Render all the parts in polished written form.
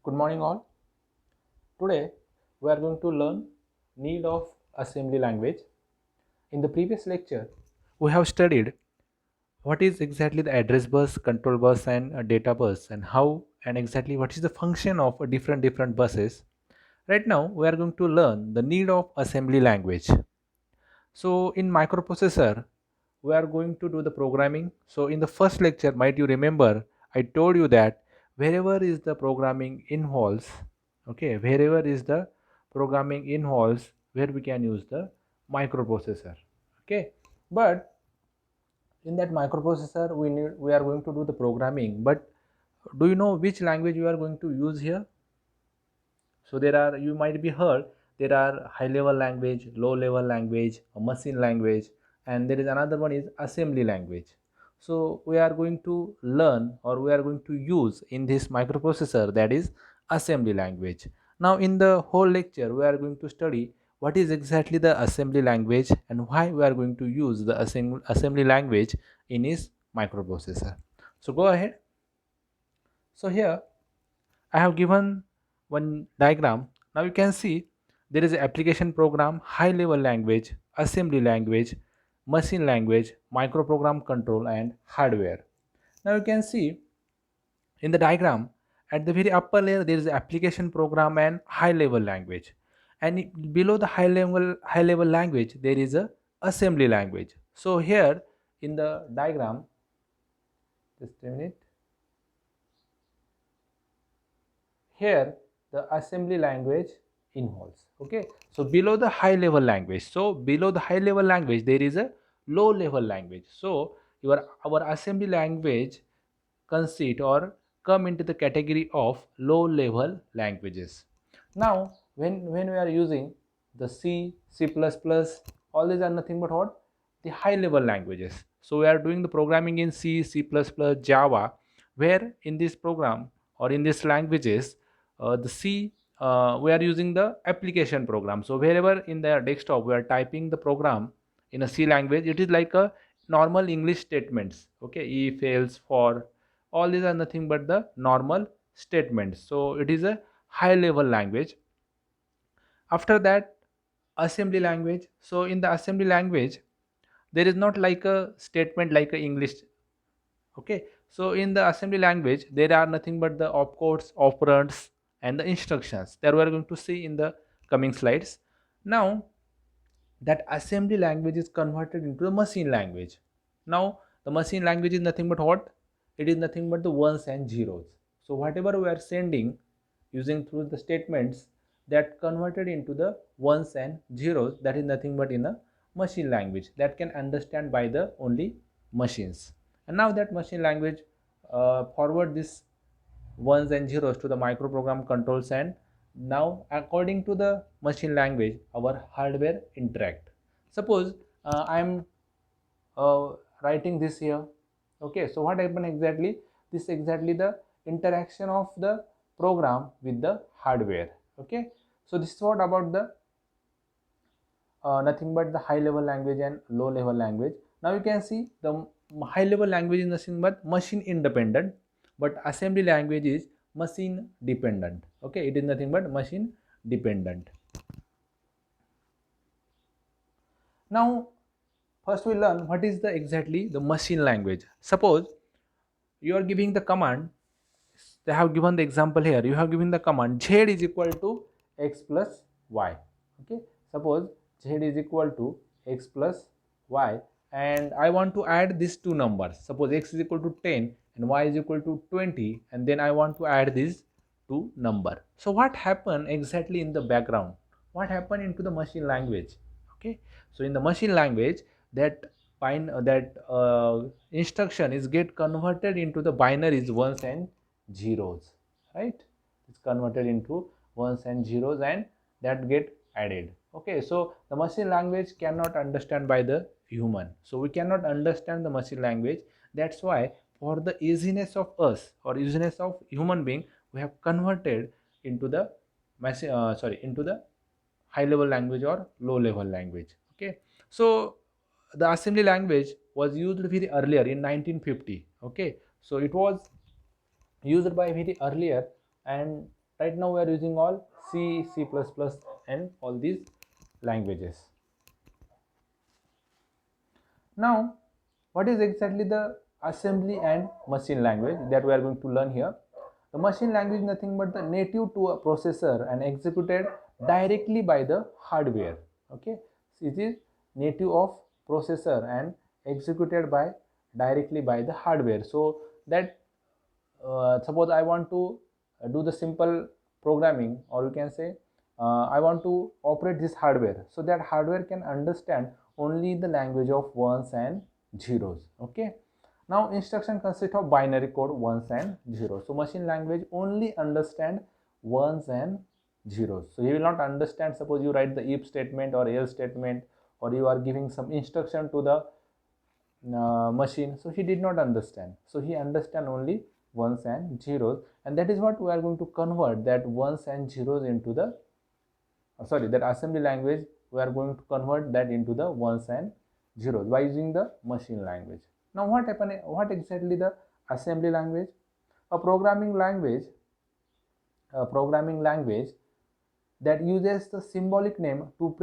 Good morning all. Today we are going to learn need of assembly language. In the previous lecture we have studied what is exactly the address bus, control bus and data bus and how and exactly what is the function of different buses. Right now we are going to learn the need of assembly language. So in microprocessor we are going to do the programming. So in the first lecture might you remember I told you that wherever is the programming involves, okay, wherever is the programming involves where we can use the microprocessor, okay. But in that microprocessor we are going to do the programming, but do you know which language we are going to use here? So there are, you might be heard, there are high level language, low level language, a machine language, and there is another one is assembly language. So we are going to learn or we are going to use in this microprocessor, that is assembly language. Now in the whole lecture we are going to study what is exactly the assembly language and why we are going to use the assembly language in this microprocessor. So go ahead. So here I have given one diagram. Now you can see there is an application program, high level language, assembly language, machine language, microprogram control and hardware. Now you can see in the diagram at the very upper layer there is application program and high level language, and below the high level language there is a assembly language. So here in the diagram, just a minute, here the assembly language involves, okay. So below the high level language, so below the high level language there is a low level language. So our assembly language conceit or come into the category of low level languages. Now when we are using the C++, all these are nothing but what, the high level languages. So we are doing the programming in C++, Java, where in this program or in these languages, the C, we are using the application program. So wherever in the desktop we are typing the program in a C language, it is like a normal English statements, okay, if, else, for, all these are nothing but the normal statements. So it is a high level language. After that, assembly language. So in the assembly language there is not like a statement like a English, okay. So in the assembly language there are nothing but the opcodes, operands and the instructions that we are going to see in the coming slides. Now that assembly language is converted into the machine language. Now the machine language is nothing but what, it is nothing but the ones and zeros. So whatever we are sending using through the statements, that converted into the ones and zeros, that is nothing but in a machine language that can understand by the only machines. And now that machine language forward this ones and zeros to the microprogram controls, and now according to the machine language our hardware interact. Suppose I am writing this here, okay. So what happened exactly, this exactly the interaction of the program with the hardware, okay. So this is what about the nothing but the high level language and low level language. Now you can see the high level language is nothing but machine independent, but assembly language is machine dependent, okay. It is nothing but machine dependent. Now first we learn what is the exactly the machine language. Suppose you are giving the command, they have given the example here, you have given the command z is equal to x plus y, okay. Suppose z is equal to x plus y and I want to add these two numbers. Suppose x is equal to 10 and y is equal to 20, and then I want to add these two number. So what happened exactly in the background, what happened into the machine language, okay. So in the machine language that instruction is get converted into the binaries ones and zeros, right. It's converted into ones and zeros and that get added, okay. So the machine language cannot understand by the human, so we cannot understand the machine language. That's why for the easiness of us or easiness of human being, we have converted into the into the high level language or low level language, okay. So the assembly language was used very earlier in 1950, okay. So it was used by very earlier, and Right now we are using all C, C++ and all these languages. Now, what is exactly the assembly and machine language that we are going to learn here? The machine language is nothing but the native to a processor and executed directly by the hardware. Okay, so it is native of processor and executed by directly by the hardware. So that suppose I want to do the simple programming, or you can say I want to operate this hardware, so that hardware can understand only the language of ones and zeros. Okay, now instruction consists of binary code ones and zeros, so machine language only understand ones and zeros. So you will not understand, suppose you write the if statement or else statement, or you are giving some instruction to the machine, so he did not understand, so he understand only ones and zeros, and that is what we are going to convert that ones and zeros into the that assembly language. We are going to convert that into the ones and zeros by using the machine language. Now what exactly the assembly language? A programming language that uses the symbolic name to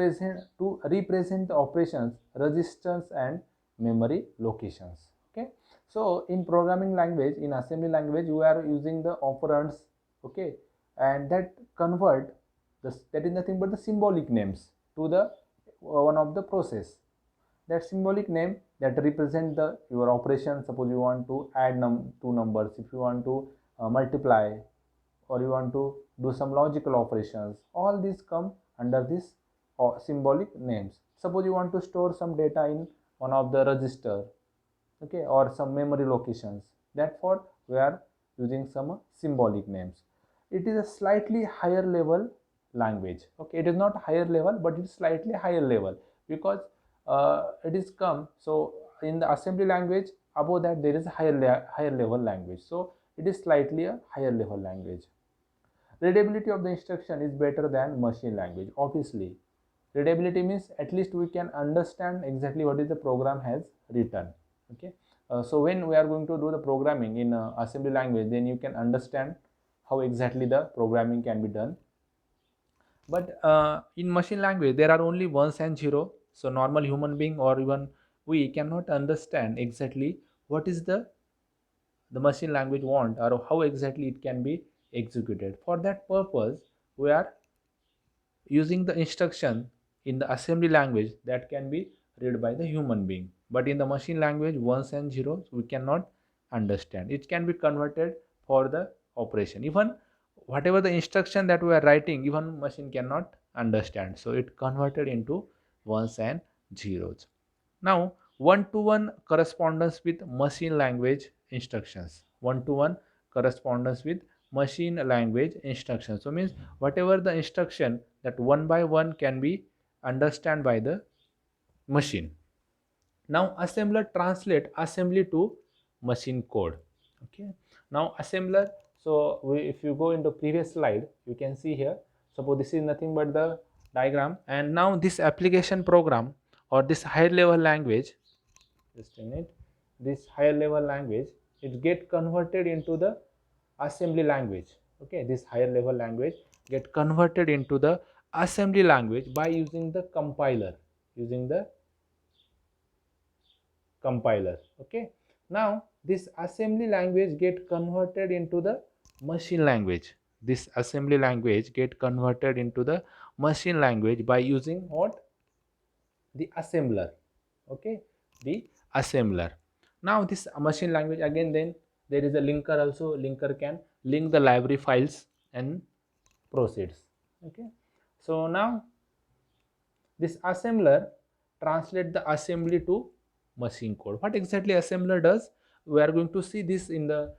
represent the operations, registers and memory locations. Okay, so in programming language, in assembly language, we are using the operands. Okay, and that convert this, that is nothing but the symbolic names to the one of the process. That symbolic name that represent the your operation. Suppose you want to add two numbers, if you want to multiply, or you want to do some logical operations, all these come under this symbolic names. Suppose you want to store some data in one of the register, okay, or some memory locations, therefore we are using some symbolic names. It is a slightly higher level language. Okay, it is not higher level, but it's slightly higher level, because it is come, so in the assembly language, above that there is a higher level language, so it is slightly a higher level language. Readability of the instruction is better than machine language. Obviously, readability means at least we can understand exactly what is the program has written. Okay, so when we are going to do the programming in assembly language, then you can understand how exactly the programming can be done. But in machine language, there are only ones and zero, so normal human being or even we cannot understand exactly what is the machine language want, or how exactly it can be executed. For that purpose, we are using the instruction in the assembly language that can be read by the human being, but in the machine language, ones and zeros we cannot understand. It can be converted for the operation, even whatever the instruction that we are writing, even machine cannot understand, so it converted into ones and zeros. Now, one-to-one correspondence with machine language instructions. One-to-one correspondence with machine language instructions. So means whatever the instruction, that one by one can be understand by the machine. Now assembler translate assembly to machine code. Okay. Now assembler. So if you go into previous slide, you can see here. Suppose this is nothing but the diagram, and now this application program or this higher level language, just a minute, this higher level language, it get converted into the assembly language. Okay, this higher level language get converted into the assembly language by using the compiler, using the compiler. Okay, now this assembly language get converted into the machine language. This assembly language get converted into the machine language by using what? The assembler. Okay, the assembler. Now this machine language, again then there is a linker also. Linker can link the library files and proceeds. Okay, so now this assembler translate the assembly to machine code. What exactly assembler does, we are going to see this in the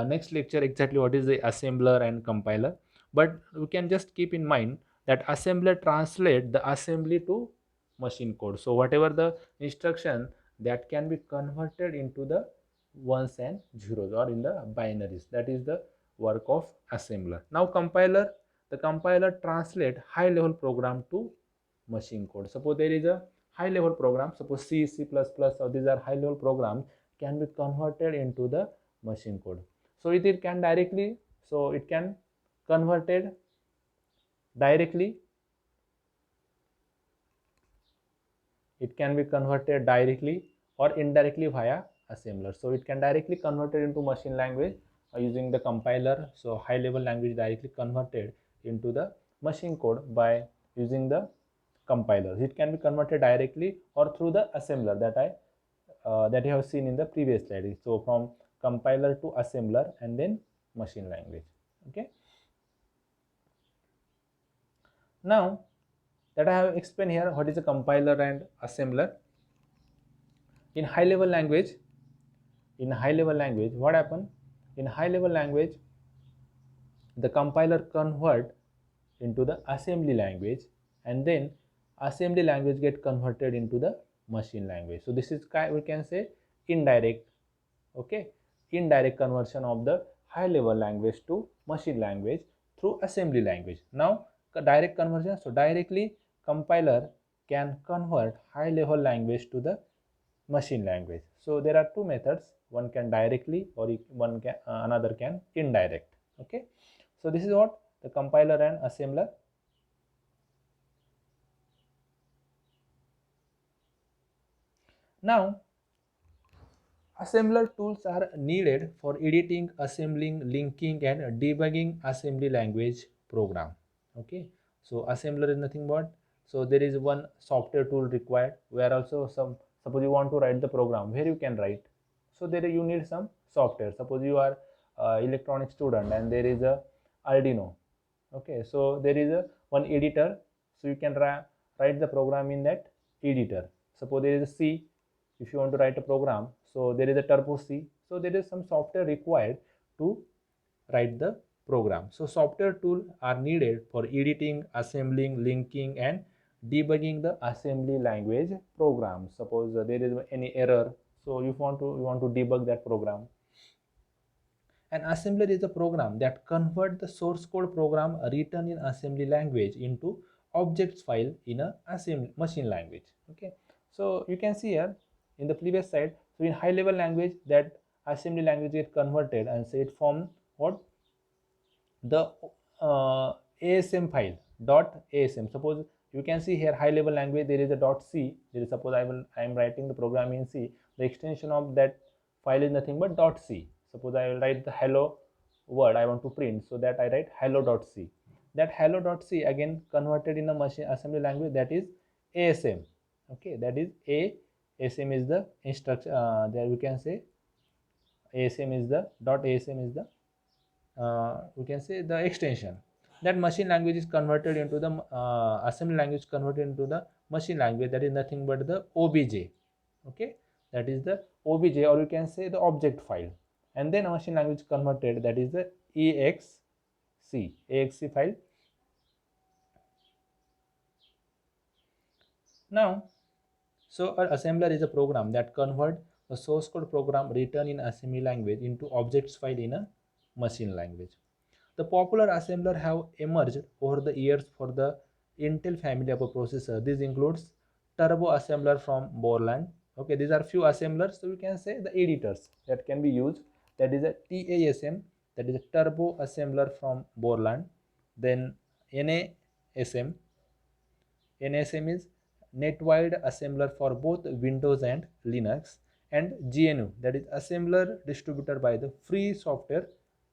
next lecture, exactly what is the assembler and compiler. But we can just keep in mind that assembler translate the assembly to machine code. So whatever the instruction that can be converted into the ones and zeros or in the binaries, that is the work of assembler. Now compiler, the compiler translate high level program to machine code. Suppose there is a high level program, suppose C, C++, or these are high level programs, can be converted into the machine code. So it can directly, so it can converted directly, it can be converted directly or indirectly via assembler. So it can directly convert it into machine language using the compiler. So high level language directly converted into the machine code by using the compilers. It can be converted directly or through the assembler that you have seen in the previous slide. So from compiler to assembler and then machine language. Okay. Now that I have explained here what is a compiler and assembler. In high level language, what happen? In high level language, the compiler convert into the assembly language, and then assembly language get converted into the machine language. So this is we can say indirect, okay, indirect conversion of the high level language to machine language through assembly language. Now direct conversion, so directly compiler can convert high level language to the machine language. So there are two methods, one can directly or one can another can indirect. Okay, so this is what the compiler and assembler. Now assembler tools are needed for editing, assembling, linking and debugging assembly language program. Okay, so assembler is nothing but, so there is one software tool required where also some, suppose you want to write the program where you can write, so there you need some software. Suppose you are electronic student and there is a Arduino. Okay, so there is a one editor, so you can write the program in that editor. Suppose there is a C, if you want to write a program, so there is a turbo C, so there is some software required to write the program. So software tools are needed for editing, assembling, linking and debugging the assembly language program. Suppose there is any error, so you want to debug that program. An assembler is a program that converts the source code program written in assembly language into objects file in a assembly machine language. Okay, so you can see here in the previous slide, so in high level language that assembly language get converted and say it from what the ASM file dot ASM. Suppose you can see here high level language there is a dot C, there is, suppose I am writing the program in C, the extension of that file is nothing but dot C. Suppose I will write the hello word I want to print, so that I write hello.c. That hello.c again converted in a machine assembly language, that is ASM. Okay, that is ASM is the instruction, there we can say ASM is the dot ASM is the we can say the extension. That machine language is converted into the assembly language converted into the machine language, that is nothing but the OBJ. Okay, that is the OBJ, or you can say the object file, and then a machine language converted, that is the AXC file. Now, so an assembler is a program that convert a source code program written in assembly language into objects file in a machine language. The popular assembler have emerged over the years for the Intel family of a processor. This includes turbo assembler from Borland. Okay, these are few assemblers, so we can say the editors that can be used. That is a TASM, that is a turbo assembler from Borland. Then NASM. NASM is net-wide assembler for both Windows and Linux, and GNU, that is assembler distributed by the Free Software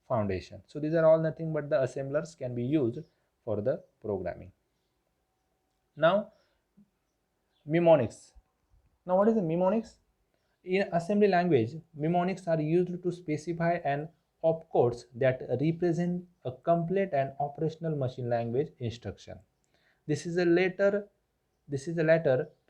Foundation. So these are all nothing but the assemblers can be used for the programming. Now mnemonics. Now what is the mnemonics? In assembly language, mnemonics are used to specify an opcodes that represent a complete and operational machine language instruction. This is a later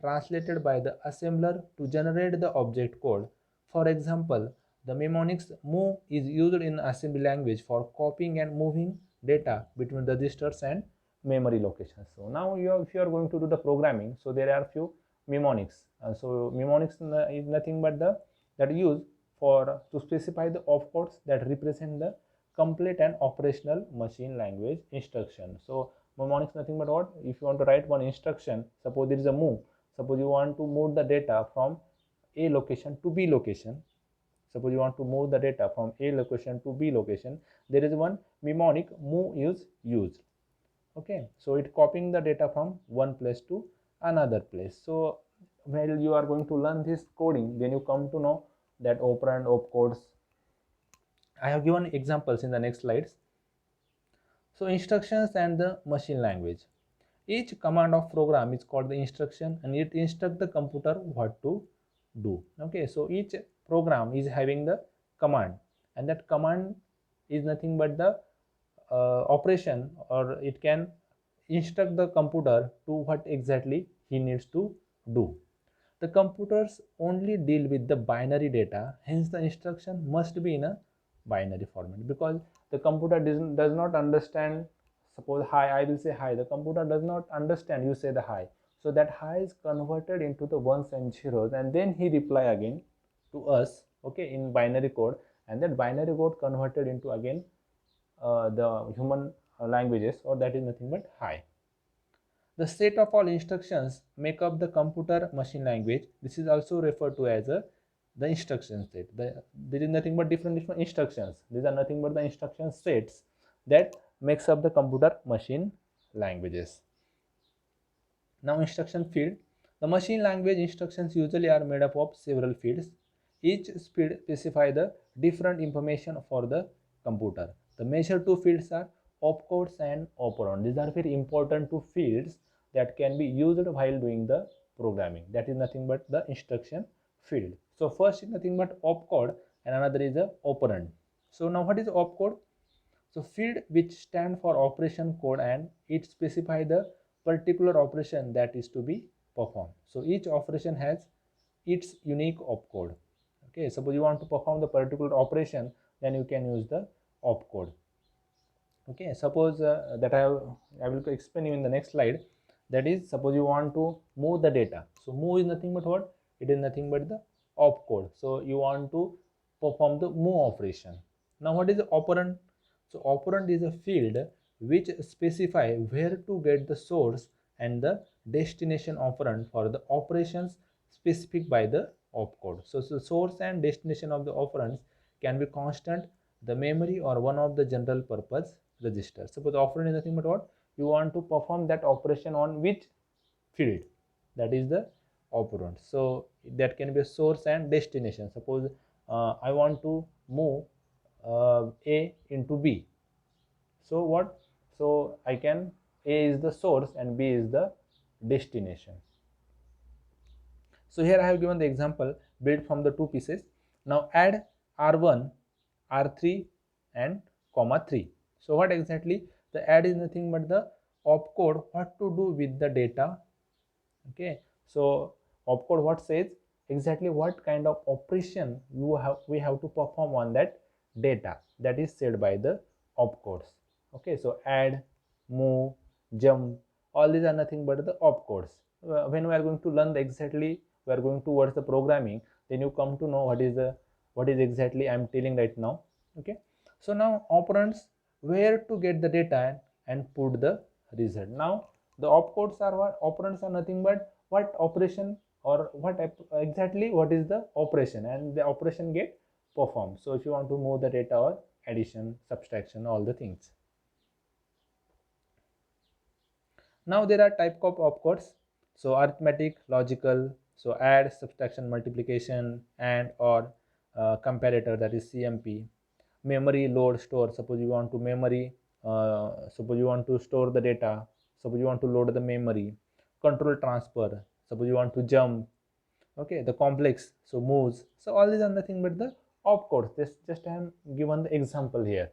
translated by the assembler to generate the object code. For example, the mnemonics move is used in assembly language for copying and moving data between registers and memory locations. So now if you are going to do the programming, so there are few mnemonics. So mnemonics is nothing but that used for to specify the opcodes that represent the complete and operational machine language instruction. So mnemonics nothing but what, if you want to write one instruction, suppose there is a move, suppose you want to move the data from A location to B location, Suppose you want to move the data from A location to B location, there is one mnemonic move is used. Okay, so it copying the data from one place to another place. So while you are going to learn this coding, then you come to know that operand, opcodes. I have given examples in the next slides. So instructions and the machine language. Each command of program is called the instruction, and it instructs the computer what to do. Okay, so each program is having the command, and that command is nothing but the operation, or it can instruct the computer to what exactly he needs to do. The computers only deal with the binary data, hence the instruction must be in a binary format, because the computer does not understand. Suppose hi, I will say hi, the computer does not understand you say the hi, so that hi is converted into the ones and zeros, and then he reply again to us, okay, in binary code, and that binary code converted into again the human languages, or that is nothing but hi. The set of all instructions make up the computer machine language. This is also referred to as the instruction set. There is nothing but different instructions. These are nothing but the instruction sets that makes up the computer machine languages. Now instruction field. The machine language instructions usually are made up of several fields. Each field specifies the different information for the computer. The major two fields are opcodes and operand. These are very important two fields that can be used while doing the programming. That is nothing but the instruction field. So first is nothing but opcode, and another is the operand. So now what is opcode? So field which stand for operation code, and it specify the particular operation that is to be performed. So each operation has its unique opcode. Okay, suppose you want to perform the particular operation, then you can use the opcode. Okay, suppose that I will explain you in the next slide. That is, suppose you want to move the data. So move is nothing but what? It is nothing but the opcode. So you want to perform the move operation. Now what is the operand? So operand is a field which specify where to get the source and the destination operand for the operations specific by the opcode. So source and destination of the operands can be constant, the memory, or one of the general purpose register. Suppose operand is nothing but what? You want to perform that operation on which field? That is the operand. So that can be a source and destination. Suppose I want to move A into B. So what? So I can, A is the source and B is the destination. So here I have given the example built from the two pieces. Now add R1, R3 and comma 3. So what exactly? The add is nothing but the opcode what to do with the data. Okay, so opcode what says exactly what kind of operation we have to perform on that data, that is said by the opcodes. Okay, so add, move, jump, all these are nothing but the opcodes. When we are going to learn exactly, we are going towards the programming, then you come to know what is exactly I am telling right now. Okay, so now operands, where to get the data and put the result. Now the opcodes are what? Operands are nothing but what operation, or what exactly what is the operation, and the operation get performed. So if you want to move the data, or addition, subtraction, all the things. Now there are type of opcodes. So arithmetic, logical, so add, subtraction, multiplication, and or comparator, that is CMP. Memory, load, store. Suppose you want to memory, suppose you want to store the data, suppose you want to load the memory. Control, transfer. Suppose you want to jump. Okay, the complex, so moves. So all these are nothing but the opcodes. This just I am given the example here.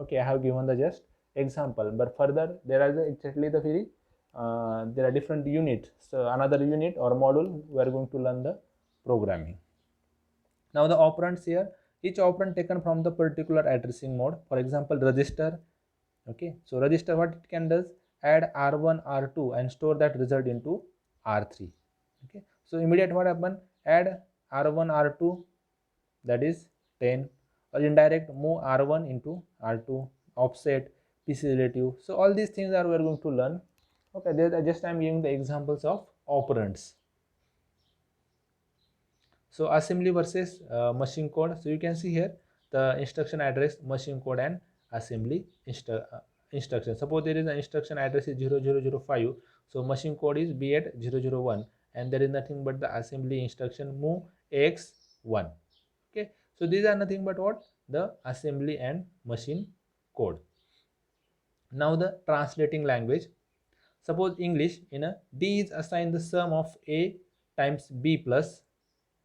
Okay, I have given the just example, but further there are exactly the very there are different units. So another unit or module we are going to learn the programming. Now the operands here, each operand taken from the particular addressing mode. For example, register. Okay, so register, what it can does, add R1, R2 and store that result into R3. Okay, so immediate what happen, add R1, R2, that is 10, or indirect move R1 into R2, offset, PC relative. So all these things are we are going to learn. Okay, there just I am giving the examples of operands. So assembly versus machine code. So you can see here the instruction address, machine code, and assembly instruction. Suppose there is an instruction address is 0005, so machine code is B at 001, and there is nothing but the assembly instruction move AX1. Okay, so these are nothing but what? The assembly and machine code. Now the translating language. Suppose English in a D is assigned the sum of A times B plus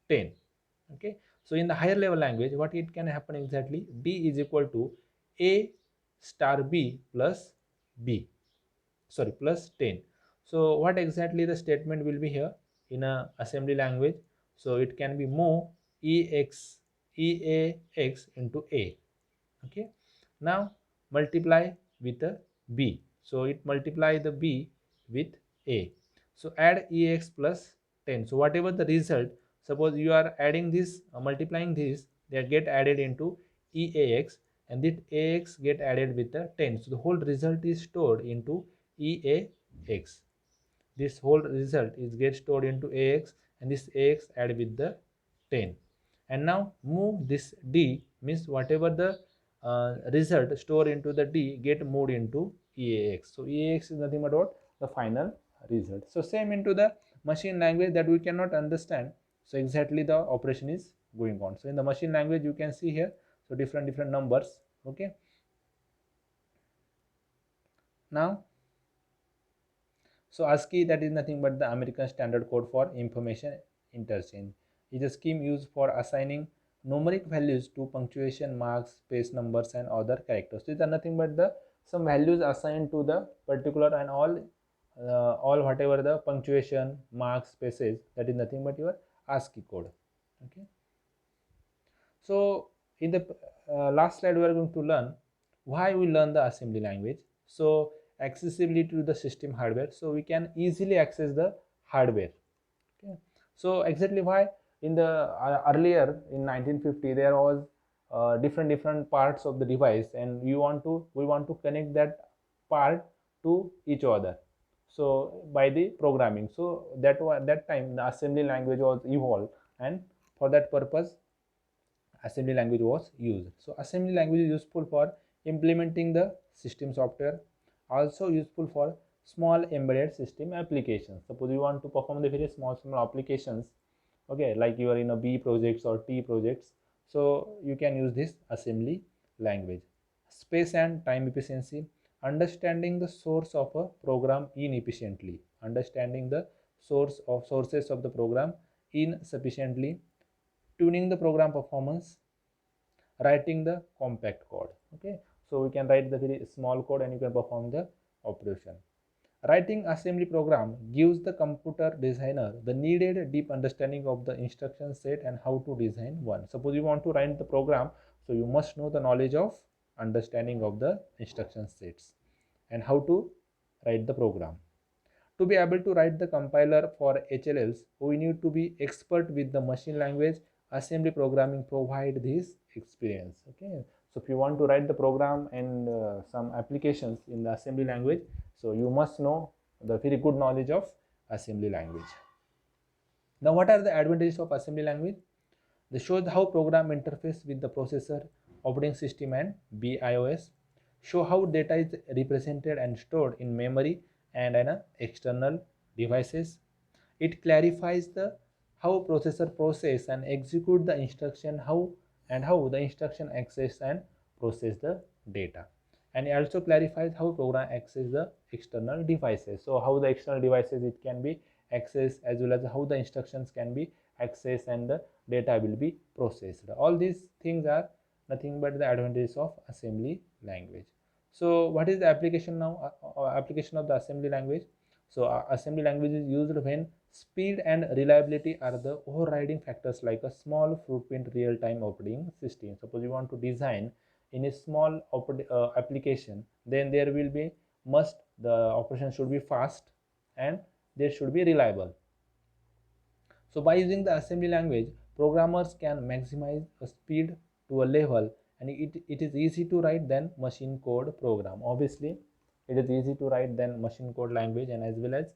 10. Okay, so in the higher level language, what it can happen exactly? D is equal to A star B plus B, sorry, plus 10. So what exactly the statement will be here in a assembly language? So it can be move EAX into A. Okay, now multiply with a B, so it multiply the B with A, so add EX plus 10. So whatever the result, suppose you are adding this, multiplying this, they get added into EAX, and this AX get added with the 10, so the whole result is stored into EAX. This whole result is get stored into AX, and this AX add with the 10. And now move this D, means whatever the result stored into the D get moved into EAX. So EAX is nothing but what? The final result. So same into the machine language that we cannot understand, so exactly the operation is going on. So in the machine language you can see here, so different numbers. Okay, now so ASCII, that is nothing but the American Standard Code for Information Interchange, is a scheme used for assigning numeric values to punctuation marks, space numbers, and other characters. These are nothing but the some values assigned to the particular and all whatever the punctuation, marks, spaces, that is nothing but your ASCII code. Okay. So in the last slide we are going to learn why we learn the assembly language. So accessibility to the system hardware, so we can easily access the hardware. Okay, so exactly why in the earlier in 1950 there was different parts of the device, and we want to connect that part to each other, so by the programming. So that time the assembly language was evolved, and for that purpose assembly language was used. So assembly language is useful for implementing the system software, also useful for small embedded system applications. Suppose you want to perform the very small applications, okay, like you are in a B projects or T projects, so you can use this assembly language. Space and time efficiency, understanding the source of a program inefficiently, understanding the sources of the program insufficiently, tuning the program performance, writing the compact code. Okay, so we can write the very small code and you can perform the operation. Writing assembly program gives the computer designer the needed deep understanding of the instruction set and how to design one. Suppose you want to write the program, so you must know the knowledge of understanding of the instruction sets and how to write the program. To be able to write the compiler for HLLs, we need to be expert with the machine language. Assembly programming provide this experience. Okay, so if you want to write the program and some applications in the assembly language, so you must know the very good knowledge of assembly language. Now what are the advantages of assembly language? They show how program interface with the processor, operating system, and BIOS. Show how data is represented and stored in memory and external devices. It clarifies the how processor process and execute the instruction, how the instruction access and process the data. And it also clarifies how program access the external devices. So how the external devices it can be accessed, as well as how the instructions can be accessed and the data will be processed. All these things are nothing but the advantages of assembly language. So what is the application now? Application of the assembly language. So assembly language is used when speed and reliability are the overriding factors, like a small footprint real-time operating system. Suppose you want to design in a small application, then there will be the operation should be fast and they should be reliable. So by using the assembly language, programmers can maximize speed to a level, and it is easy to write than machine code program. Obviously it is easy to write than machine code language, and as well as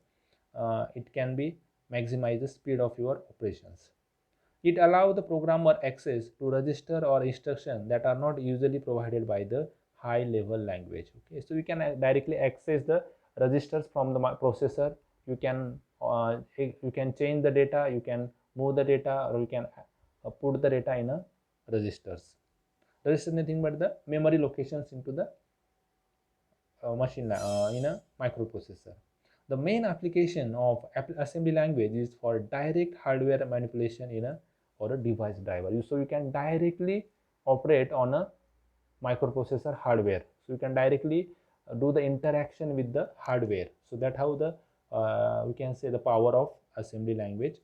it can be maximize the speed of your operations. It allows the programmer access to register or instruction that are not usually provided by the high level language. Okay, so you can directly access the registers from the processor. You can change the data, you can move the data, or you can put the data in a registers. Register is nothing but the memory locations into the in a microprocessor. The main application of assembly language is for direct hardware manipulation in a or a device driver. So you can directly operate on a microprocessor hardware. So you can directly do the interaction with the hardware. So that how the we can say the power of assembly language.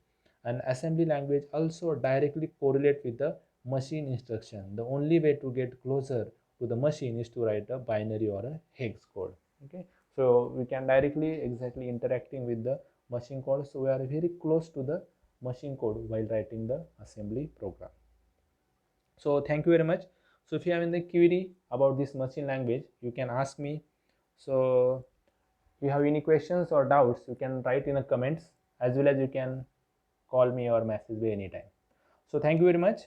And assembly language also directly correlate with the machine instruction. The only way to get closer to the machine is to write a binary or a hex code. Okay, so we can directly exactly interacting with the machine code. So we are very close to the machine code while writing the assembly program. So thank you very much. So if you have any query about this machine language, you can ask me. So if you have any questions or doubts, you can write in the comments, as well as you can call me or message me anytime. So thank you very much.